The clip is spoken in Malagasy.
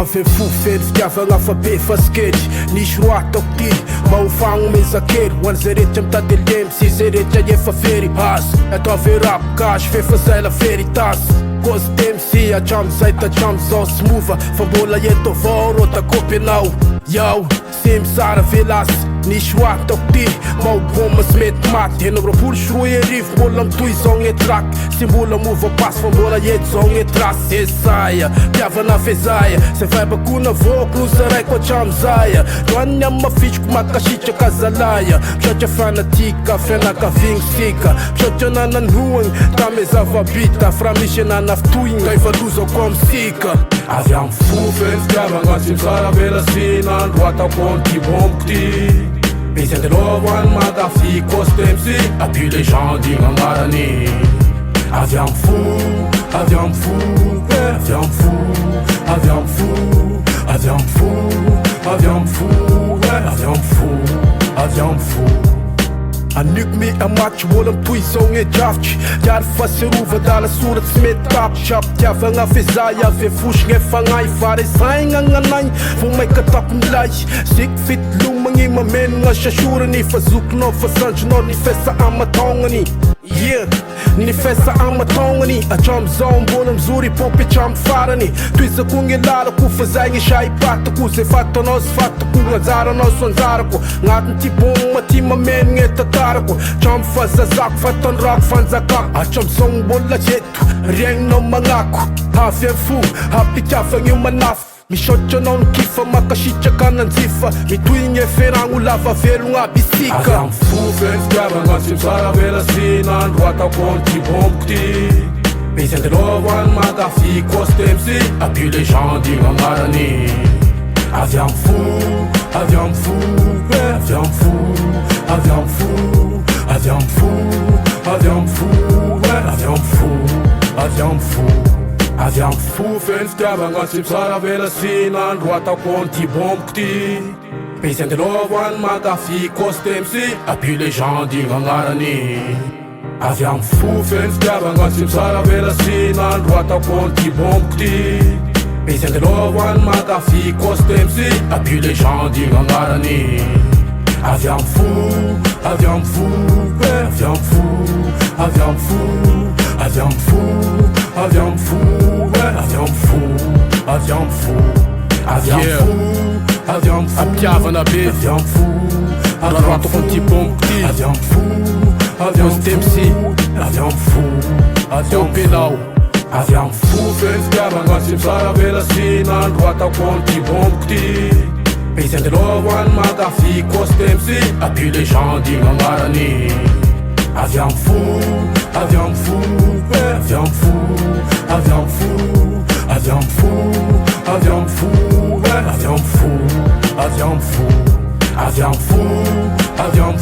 Avy fo fely fitiavagna fa be fasikely nisy roa ataoko ty mba ho fagno mezakely ho an'izay rehetra mitady lemy sy zay rehetra efa fery azo atao avy rapokazo fefa zay la veritasy kozy temsy atramizay tatramizao sy mova fa mbola eto avao rô takopy anao Yao, sy mizara velasy nisy ho ataoko ty mba ho boma sy mety maty enina roapolo sy roa arivo mbola mitoy zao gnetraky sy mbola mova pasy fa mbola eto zao gnetrasy esaia mpiavana fezaya zay vaibako navoko no zaraiko atramizaya doaniny amy mafitriko makasitraka zalaya misaotra fanatika fianakavigny sika misaotra nananohagny tame zavabita fa raha misy anana fitohigny ka ivalozako amsika avy amy fo feny fitiavagna tsy mizara velasina andro atako anty bomboko ty izy andelova hoany magafy costume sy abus légende igny agnarany avy amy fo avy amy fo avy amy fo avy amy fo avy amy fo avy amy fo avy amy fo avy amy fo Aniko mi amatry mbola mitoy zao gnedrafitry Diary faserova dala soratsy sy mety tapitry Ampitiavagna fezaya ave fosigny efagnahy Faresaigna agnanay vo maika atako milay Ziky fitilomagny mamenogna sasorany Fa zokinao fa sandrinao nifesa amataognany Yeah, nifesa amataognany Atramizao mbola mizory popy hatramy farany Toizako gny lalako fa zay gny saipatako Zay fatanao sy fatako gn'anjaranao sy anjarako Gnatiny ty bomma ty mamenogny etatarako Tramy fazazako fatandrako fanjakako Atramizao mbola eto riagninao magnako Avy amy fo ampitiavagny io manafo Misaotra anao ny kifa makasitraka nanjifa Mitoigny eferagno lava velogna aby isika avy amy fo feny fitiavagna tsy mizara velasina andro atako anty bomboko ty izy andelova hoany magafy costume sy abus légende igny agnarany avy amy fo avy amy fo avy amy fo avy amy fo avy amy fo avy amy fo avy amy fo avy amy fo avy amy fo feny fitiavagna tsy mizara velasina andro atako anty bomboko ty izy andelova hoany magafy costume sy abus légende igny agnarany avy amy fo feny fitiavagna tsy mizara velasina andro atako anty bomboko ty izy andelova hoany magafy costume sy abus légende igny agnarany avy amy fo avy amy fo avy amy fo avy amy fo avy amy fo avy amy fo avy amy fo avy amy fo avy amy fo avy amy fo Ampiavana be avy amy fo Raha atako anty bomboko ty avy amy fo avy amy temsy avy amy fo avy amy penao avy amy fo feny fitiavagna tsy mizara velasina andro atako anty bomboko ty izy andelova hoany magafy costume sy abus légende igny agnarany avy amy fo avy amy fo avy amy fo avy amy fo avy amy fo avy amy fo avy amy fo avy amy fo avy amy fo avy amy